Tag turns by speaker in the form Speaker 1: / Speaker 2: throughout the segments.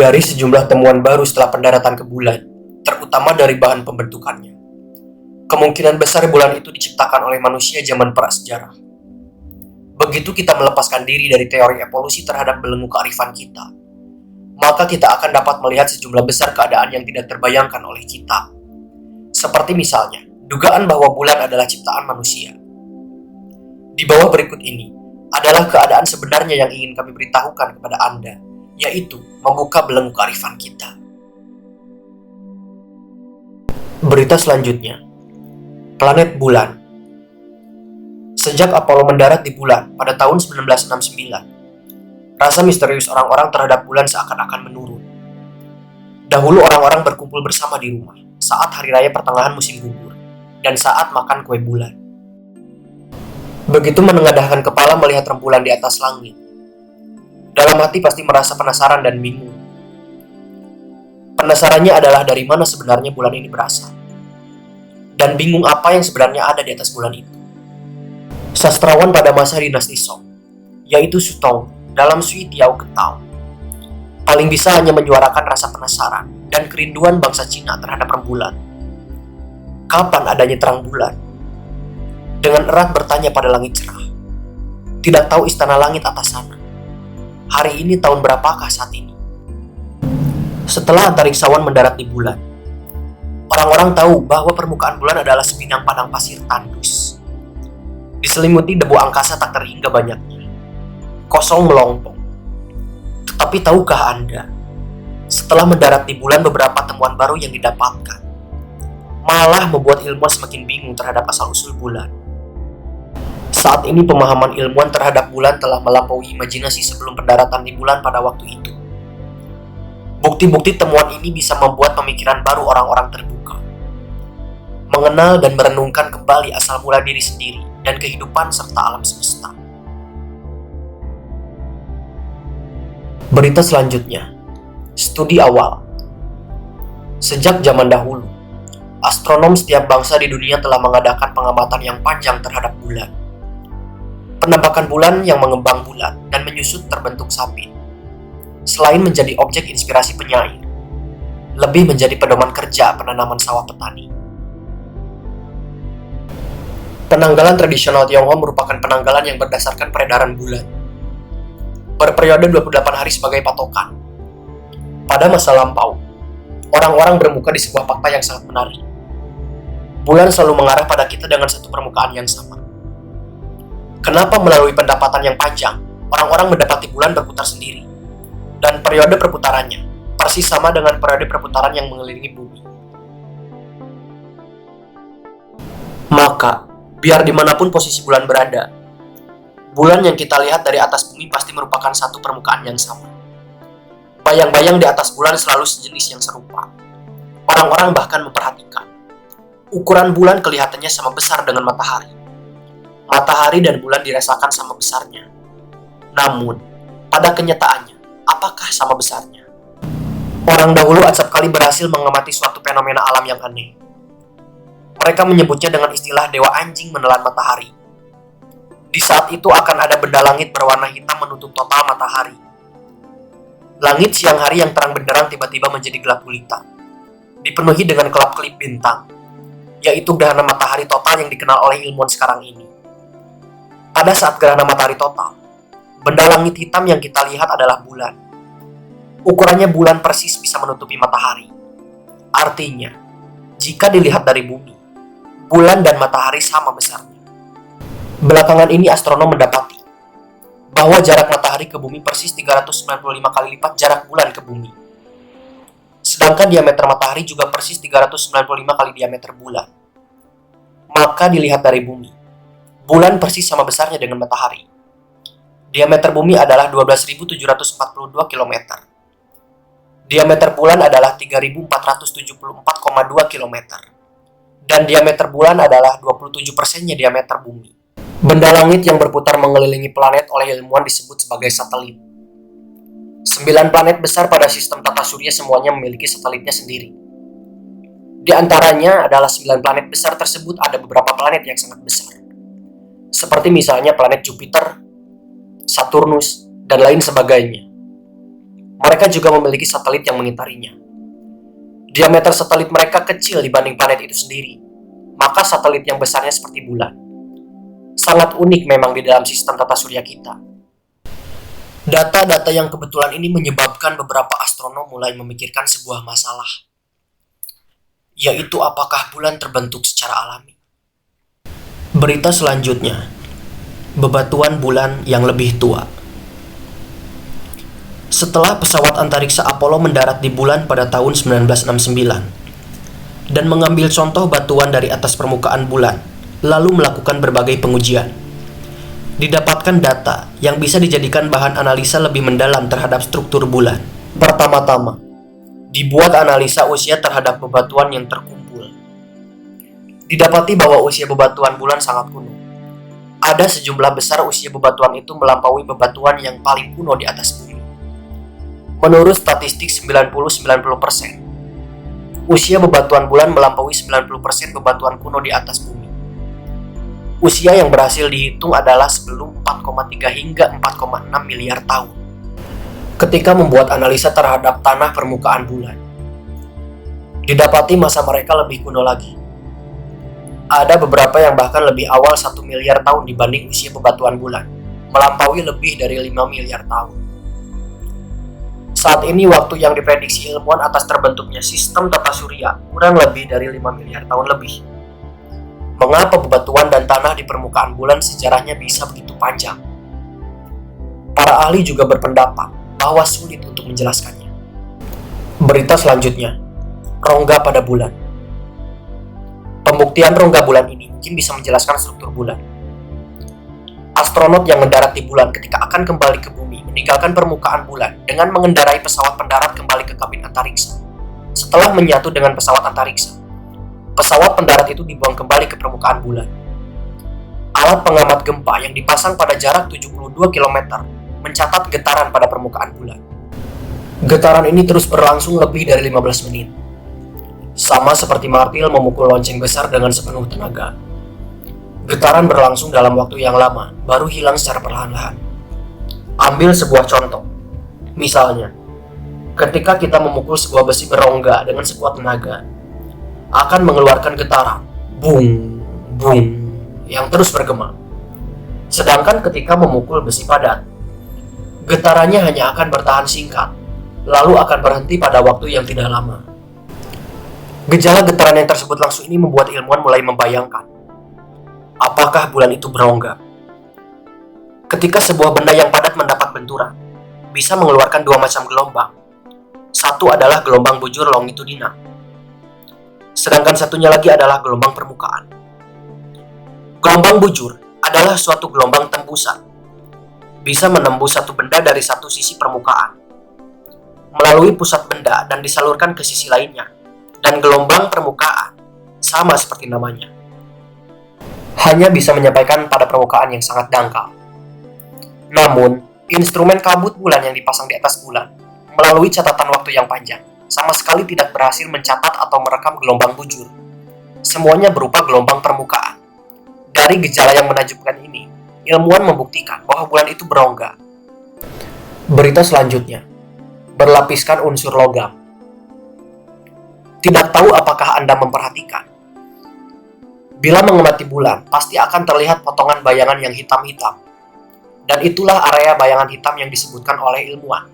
Speaker 1: Dari sejumlah temuan baru setelah pendaratan ke bulan, terutama dari bahan pembentukannya, kemungkinan besar bulan itu diciptakan oleh manusia zaman prasejarah. Begitu kita melepaskan diri dari teori evolusi terhadap belenggu kearifan kita, maka kita akan dapat melihat sejumlah besar keadaan yang tidak terbayangkan oleh kita. Seperti misalnya, dugaan bahwa bulan adalah ciptaan manusia. Di bawah berikut ini adalah keadaan sebenarnya yang ingin kami beritahukan kepada Anda, yaitu membuka belenggu kearifan kita. Berita selanjutnya, planet bulan. Sejak Apollo mendarat di bulan pada tahun 1969, rasa misterius orang-orang terhadap bulan seakan-akan menurun. Dahulu orang-orang berkumpul bersama di rumah saat hari raya pertengahan musim gugur dan saat makan kue bulan. Begitu menengadahkan kepala melihat rembulan di atas langit, dalam hati pasti merasa penasaran dan bingung. Penasarannya adalah dari mana sebenarnya bulan ini berasal, dan bingung apa yang sebenarnya ada di atas bulan itu. Sastrawan pada masa dinasti Song, yaitu Su Tong dalam Sui Tiao Ketao, paling bisa hanya menyuarakan rasa penasaran dan kerinduan bangsa Cina terhadap rembulan. Kapan adanya terang bulan? Dengan erat bertanya pada langit cerah. Tidak tahu istana langit atas sana. Hari ini tahun berapakah saat ini? Setelah antariksawan mendarat di bulan, orang-orang tahu bahwa permukaan bulan adalah sebidang padang pasir tandus, diselimuti debu angkasa tak terhingga banyaknya, kosong melompong. Tetapi tahukah Anda, setelah mendarat di bulan beberapa temuan baru yang didapatkan, malah membuat ilmuwan semakin bingung terhadap asal-usul bulan. Saat ini pemahaman ilmuwan terhadap bulan telah melampaui imajinasi sebelum pendaratan di bulan pada waktu itu. Bukti-bukti temuan ini bisa membuat pemikiran baru orang-orang terbuka, mengenal dan merenungkan kembali asal mula diri sendiri dan kehidupan serta alam semesta. Berita selanjutnya, studi awal. Sejak zaman dahulu, astronom setiap bangsa di dunia telah mengadakan pengamatan yang panjang terhadap bulan. Penampakan bulan yang mengembang bulat dan menyusut terbentuk sabit, selain menjadi objek inspirasi penyair, lebih menjadi pedoman kerja penanaman sawah petani. Penanggalan tradisional Tionghoa merupakan penanggalan yang berdasarkan peredaran bulan, berperiode 28 hari sebagai patokan. Pada masa lampau, orang-orang bermuka di sebuah fakta yang sangat menarik. Bulan selalu mengarah pada kita dengan satu permukaan yang sama. Kenapa melalui pendapatan yang panjang, orang-orang mendapati bulan berputar sendiri, dan periode perputarannya persis sama dengan periode perputaran yang mengelilingi bumi? Maka, biar dimanapun posisi bulan berada, bulan yang kita lihat dari atas bumi pasti merupakan satu permukaan yang sama. Bayang-bayang di atas bulan selalu sejenis yang serupa. Orang-orang bahkan memperhatikan, ukuran bulan kelihatannya sama besar dengan matahari. Matahari dan bulan dirasakan sama besarnya. Namun, pada kenyataannya, apakah sama besarnya? Orang dahulu acap kali berhasil mengamati suatu fenomena alam yang aneh. Mereka menyebutnya dengan istilah dewa anjing menelan matahari. Di saat itu akan ada benda langit berwarna hitam menutup total matahari. Langit siang hari yang terang benderang tiba-tiba menjadi gelap gulita, dipenuhi dengan kelap-kelip bintang, yaitu gerhana matahari total yang dikenal oleh ilmuwan sekarang ini. Pada saat gerhana matahari total, benda langit hitam yang kita lihat adalah bulan. Ukurannya bulan persis bisa menutupi matahari. Artinya, jika dilihat dari bumi, bulan dan matahari sama besarnya. Belakangan ini astronom mendapati bahwa jarak matahari ke bumi persis 395 kali lipat jarak bulan ke bumi. Sedangkan diameter matahari juga persis 395 kali diameter bulan. Maka dilihat dari bumi, bulan persis sama besarnya dengan matahari. Diameter bumi adalah 12.742 km. Diameter bulan adalah 3.474,2 km. Dan diameter bulan adalah 27%-nya diameter bumi. Benda langit yang berputar mengelilingi planet oleh ilmuwan disebut sebagai satelit. 9 planet besar pada sistem tata surya semuanya memiliki satelitnya sendiri. Di antaranya adalah 9 planet besar tersebut ada beberapa planet yang sangat besar, seperti misalnya planet Jupiter, Saturnus, dan lain sebagainya. Mereka juga memiliki satelit yang mengitarinya. Diameter satelit mereka kecil dibanding planet itu sendiri, maka satelit yang besarnya seperti bulan. Sangat unik memang di dalam sistem tata surya kita. Data-data yang kebetulan ini menyebabkan beberapa astronom mulai memikirkan sebuah masalah, yaitu apakah bulan terbentuk secara alami. Berita selanjutnya, bebatuan bulan yang lebih tua. Setelah pesawat antariksa Apollo mendarat di bulan pada tahun 1969 dan mengambil contoh batuan dari atas permukaan bulan, lalu melakukan berbagai pengujian, didapatkan data yang bisa dijadikan bahan analisa lebih mendalam terhadap struktur bulan. Pertama-tama, dibuat analisa usia terhadap bebatuan yang terkumpul. Didapati bahwa usia bebatuan bulan sangat kuno. Ada sejumlah besar usia bebatuan itu melampaui bebatuan yang paling kuno di atas bumi. Menurut statistik 90-90%, usia bebatuan bulan melampaui 90% bebatuan kuno di atas bumi. Usia yang berhasil dihitung adalah sebelum 4,3 hingga 4,6 miliar tahun. Ketika membuat analisa terhadap tanah permukaan bulan, didapati masa mereka lebih kuno lagi. Ada beberapa yang bahkan lebih awal 1 miliar tahun dibanding usia bebatuan bulan, melampaui lebih dari 5 miliar tahun. Saat ini waktu yang diprediksi ilmuwan atas terbentuknya sistem tata surya kurang lebih dari 5 miliar tahun lebih. Mengapa bebatuan dan tanah di permukaan bulan sejarahnya bisa begitu panjang? Para ahli juga berpendapat bahwa sulit untuk menjelaskannya. Berita selanjutnya, rongga pada bulan. Pembuktian rongga bulan ini mungkin bisa menjelaskan struktur bulan. Astronot yang mendarat di bulan ketika akan kembali ke bumi meninggalkan permukaan bulan dengan mengendarai pesawat pendarat kembali ke kabin antariksa. Setelah menyatu dengan pesawat antariksa, pesawat pendarat itu dibuang kembali ke permukaan bulan. Alat pengamat gempa yang dipasang pada jarak 72 km mencatat getaran pada permukaan bulan. Getaran ini terus berlangsung lebih dari 15 menit. Sama seperti martil memukul lonceng besar dengan sepenuh tenaga. Getaran berlangsung dalam waktu yang lama, baru hilang secara perlahan-lahan. Ambil sebuah contoh. Misalnya, ketika kita memukul sebuah besi berongga dengan sekuat tenaga, akan mengeluarkan getaran, bung, bung, yang terus bergema. Sedangkan ketika memukul besi padat, getarannya hanya akan bertahan singkat, lalu akan berhenti pada waktu yang tidak lama. Gejala getaran yang tersebut langsung ini membuat ilmuwan mulai membayangkan, apakah bulan itu berongga? Ketika sebuah benda yang padat mendapat benturan, bisa mengeluarkan dua macam gelombang. Satu adalah gelombang bujur longitudinal, sedangkan satunya lagi adalah gelombang permukaan. Gelombang bujur adalah suatu gelombang tembusan, bisa menembus satu benda dari satu sisi permukaan, melalui pusat benda dan disalurkan ke sisi lainnya. Dan gelombang permukaan, sama seperti namanya, hanya bisa menyampaikan pada permukaan yang sangat dangkal. Namun, instrumen kabut bulan yang dipasang di atas bulan, melalui catatan waktu yang panjang, sama sekali tidak berhasil mencatat atau merekam gelombang bujur. Semuanya berupa gelombang permukaan. Dari gejala yang menakjubkan ini, ilmuwan membuktikan bahwa bulan itu berongga. Berita selanjutnya, berlapiskan unsur logam. Tidak tahu apakah Anda memperhatikan, bila mengamati bulan, pasti akan terlihat potongan bayangan yang hitam-hitam. Dan itulah area bayangan hitam yang disebutkan oleh ilmuwan.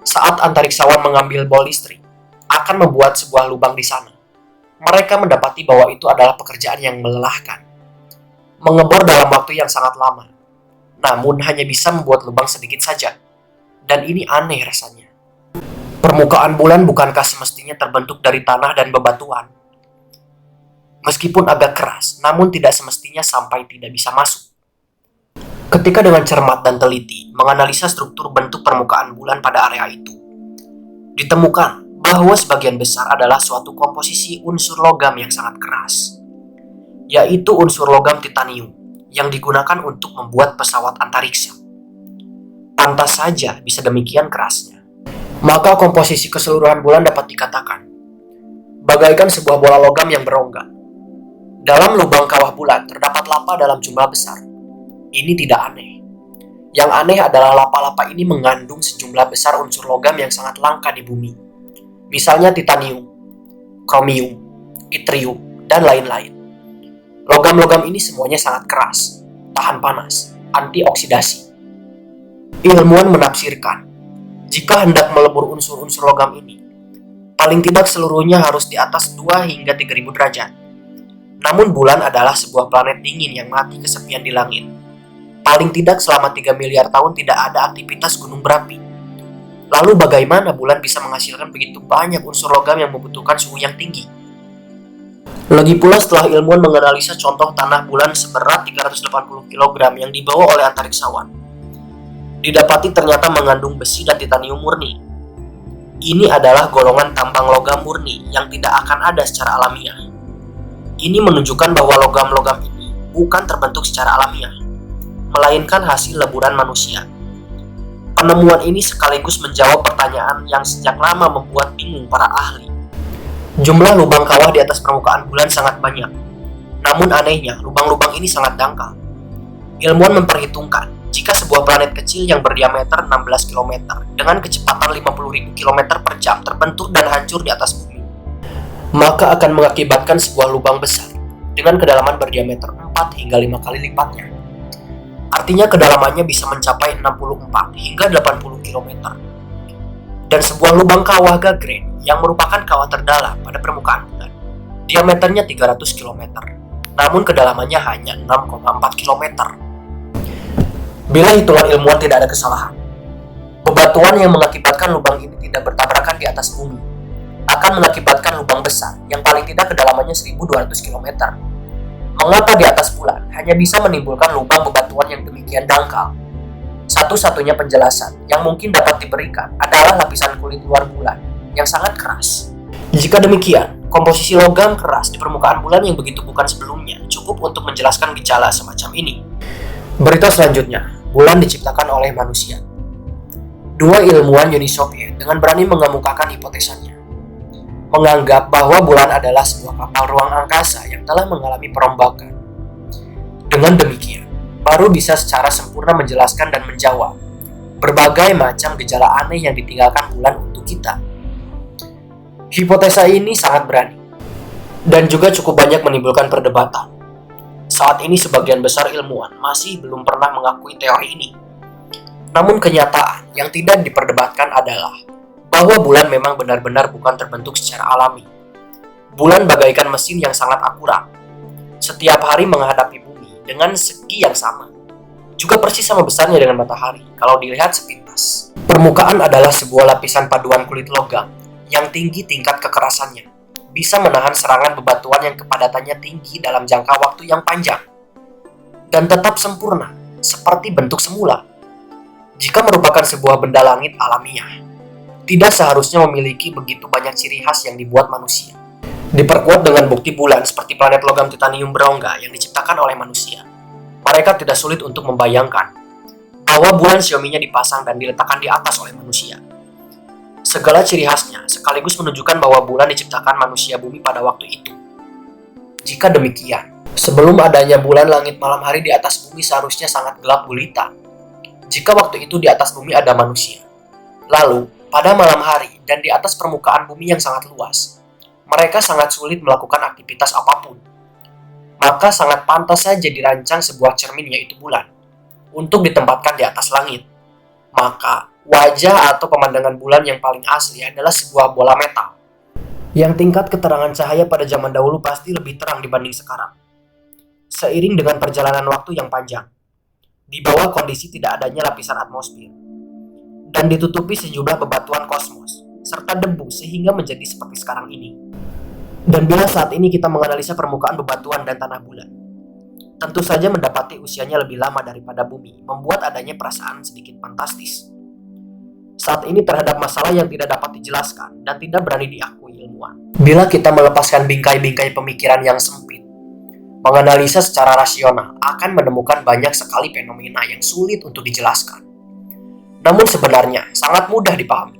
Speaker 1: Saat antariksawan mengambil bol listrik, akan membuat sebuah lubang di sana. Mereka mendapati bahwa itu adalah pekerjaan yang melelahkan. Mengebor dalam waktu yang sangat lama. Namun hanya bisa membuat lubang sedikit saja. Dan ini aneh rasanya. Permukaan bulan bukankah semestinya terbentuk dari tanah dan bebatuan? Meskipun agak keras, namun tidak semestinya sampai tidak bisa masuk. Ketika dengan cermat dan teliti menganalisa struktur bentuk permukaan bulan pada area itu, ditemukan bahwa sebagian besar adalah suatu komposisi unsur logam yang sangat keras, yaitu unsur logam titanium yang digunakan untuk membuat pesawat antariksa. Pantas saja bisa demikian kerasnya. Maka komposisi keseluruhan bulan dapat dikatakan bagaikan sebuah bola logam yang berongga. Dalam lubang kawah bulan terdapat lava dalam jumlah besar. Ini tidak aneh. Yang aneh adalah lapa-lapa ini mengandung sejumlah besar unsur logam yang sangat langka di bumi. Misalnya titanium, kromium, yttrium, dan lain-lain. Logam-logam ini semuanya sangat keras, tahan panas, anti-oksidasi. Ilmuwan menafsirkan, jika hendak melebur unsur-unsur logam ini, paling tidak seluruhnya harus di atas 2 hingga 3000 derajat. Namun bulan adalah sebuah planet dingin yang mati kesepian di langit. Paling tidak selama 3 miliar tahun tidak ada aktivitas gunung berapi. Lalu bagaimana bulan bisa menghasilkan begitu banyak unsur logam yang membutuhkan suhu yang tinggi? Lagi pula setelah ilmuwan menganalisa contoh tanah bulan seberat 380 kg yang dibawa oleh antariksawan, didapati ternyata mengandung besi dan titanium murni. Ini adalah golongan tambang logam murni yang tidak akan ada secara alamiah. Ini menunjukkan bahwa logam-logam ini bukan terbentuk secara alamiah, melainkan hasil leburan manusia. Penemuan ini sekaligus menjawab pertanyaan yang sejak lama membuat bingung para ahli. Jumlah lubang kawah di atas permukaan bulan sangat banyak. Namun anehnya, lubang-lubang ini sangat dangkal. Ilmuwan memperhitungkan, jika sebuah planet kecil yang berdiameter 16 km dengan kecepatan 50.000 km per jam terbentuk dan hancur di atas bumi, maka akan mengakibatkan sebuah lubang besar dengan kedalaman berdiameter 4 hingga 5 kali lipatnya. Artinya kedalamannya bisa mencapai 64 hingga 80 km. Dan sebuah lubang kawah Gagren yang merupakan kawah terdalam pada permukaan bulan, diameternya 300 km, namun kedalamannya hanya 6,4 km. Bila hitungan ilmuwan tidak ada kesalahan, bebatuan yang mengakibatkan lubang ini tidak bertabrakan di atas bumi akan mengakibatkan lubang besar yang paling tidak kedalamannya 1200 km. Mengapa di atas bulan hanya bisa menimbulkan lubang bebatuan yang demikian dangkal? Satu-satunya penjelasan yang mungkin dapat diberikan adalah lapisan kulit luar bulan yang sangat keras. Jika demikian, komposisi logam keras di permukaan bulan yang begitu bukan sebelumnya cukup untuk menjelaskan gejala semacam ini. Berita selanjutnya, bulan diciptakan oleh manusia. Dua ilmuwan Uni Soviet dengan berani mengemukakan hipotesanya, menganggap bahwa bulan adalah sebuah kapal ruang angkasa yang telah mengalami perombakan. Dengan demikian, baru bisa secara sempurna menjelaskan dan menjawab berbagai macam gejala aneh yang ditinggalkan bulan untuk kita. Hipotesa ini sangat berani dan juga cukup banyak menimbulkan perdebatan. Saat ini sebagian besar ilmuwan masih belum pernah mengakui teori ini. Namun kenyataan yang tidak diperdebatkan adalah bahwa bulan memang benar-benar bukan terbentuk secara alami. Bulan bagaikan mesin yang sangat akurat. Setiap hari menghadapi bumi dengan segi yang sama. Juga persis sama besarnya dengan matahari kalau dilihat sepintas. Permukaan adalah sebuah lapisan paduan kulit logam yang tinggi tingkat kekerasannya. Bisa menahan serangan bebatuan yang kepadatannya tinggi dalam jangka waktu yang panjang. Dan tetap sempurna, seperti bentuk semula. Jika merupakan sebuah benda langit alamiah, tidak seharusnya memiliki begitu banyak ciri khas yang dibuat manusia. Diperkuat dengan bukti bulan seperti planet logam titanium berongga yang diciptakan oleh manusia, mereka tidak sulit untuk membayangkan bahwa bulan siominya dipasang dan diletakkan di atas oleh manusia. Segala ciri khasnya sekaligus menunjukkan bahwa bulan diciptakan manusia bumi pada waktu itu. Jika demikian, sebelum adanya bulan, langit malam hari di atas bumi seharusnya sangat gelap gulita. Jika waktu itu di atas bumi ada manusia, lalu pada malam hari dan di atas permukaan bumi yang sangat luas, mereka sangat sulit melakukan aktivitas apapun. Maka sangat pantas saja dirancang sebuah cermin yaitu bulan untuk ditempatkan di atas langit. Maka wajah atau pemandangan bulan yang paling asli adalah sebuah bola metal yang tingkat keterangan cahaya pada zaman dahulu pasti lebih terang dibanding sekarang. Seiring dengan perjalanan waktu yang panjang, di bawah kondisi tidak adanya lapisan atmosfer, dan ditutupi sejumlah bebatuan kosmos, serta debu sehingga menjadi seperti sekarang ini. Dan bila saat ini kita menganalisa permukaan bebatuan dan tanah bulan, tentu saja mendapati usianya lebih lama daripada bumi, membuat adanya perasaan sedikit fantastis. Saat ini terhadap masalah yang tidak dapat dijelaskan dan tidak berani diakui ilmuwan. Bila kita melepaskan bingkai-bingkai pemikiran yang sempit, menganalisa secara rasional akan menemukan banyak sekali fenomena yang sulit untuk dijelaskan. Namun sebenarnya sangat mudah dipahami.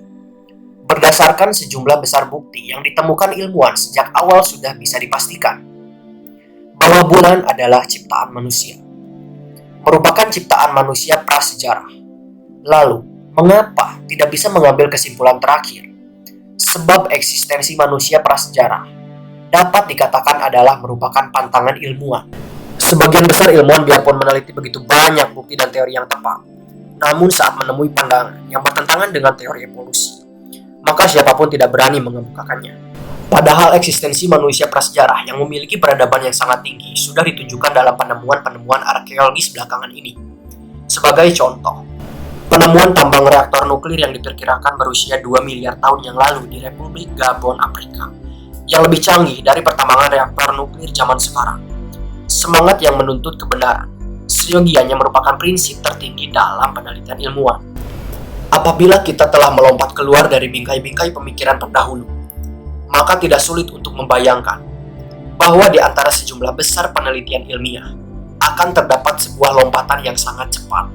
Speaker 1: Berdasarkan sejumlah besar bukti yang ditemukan ilmuwan sejak awal sudah bisa dipastikan bahwa bulan adalah ciptaan manusia. merupakan ciptaan manusia prasejarah. Lalu, mengapa tidak bisa mengambil kesimpulan terakhir? Sebab eksistensi manusia prasejarah dapat dikatakan adalah merupakan pantangan ilmuwan. Sebagian besar ilmuwan biarpun meneliti begitu banyak bukti dan teori yang tepat, namun saat menemui pandangan yang bertentangan dengan teori evolusi, maka siapapun tidak berani mengemukakannya. Padahal eksistensi manusia prasejarah yang memiliki peradaban yang sangat tinggi sudah ditunjukkan dalam penemuan-penemuan arkeologis belakangan ini. Sebagai contoh, penemuan tambang reaktor nuklir yang diperkirakan berusia 2 miliar tahun yang lalu di Republik Gabon, Afrika, yang lebih canggih dari pertambangan reaktor nuklir zaman sekarang. Semangat yang menuntut kebenaran seyogianya merupakan prinsip tertinggi dalam penelitian ilmuwan. Apabila kita telah melompat keluar dari bingkai-bingkai pemikiran terdahulu, maka tidak sulit untuk membayangkan bahwa di antara sejumlah besar penelitian ilmiah akan terdapat sebuah lompatan yang sangat cepat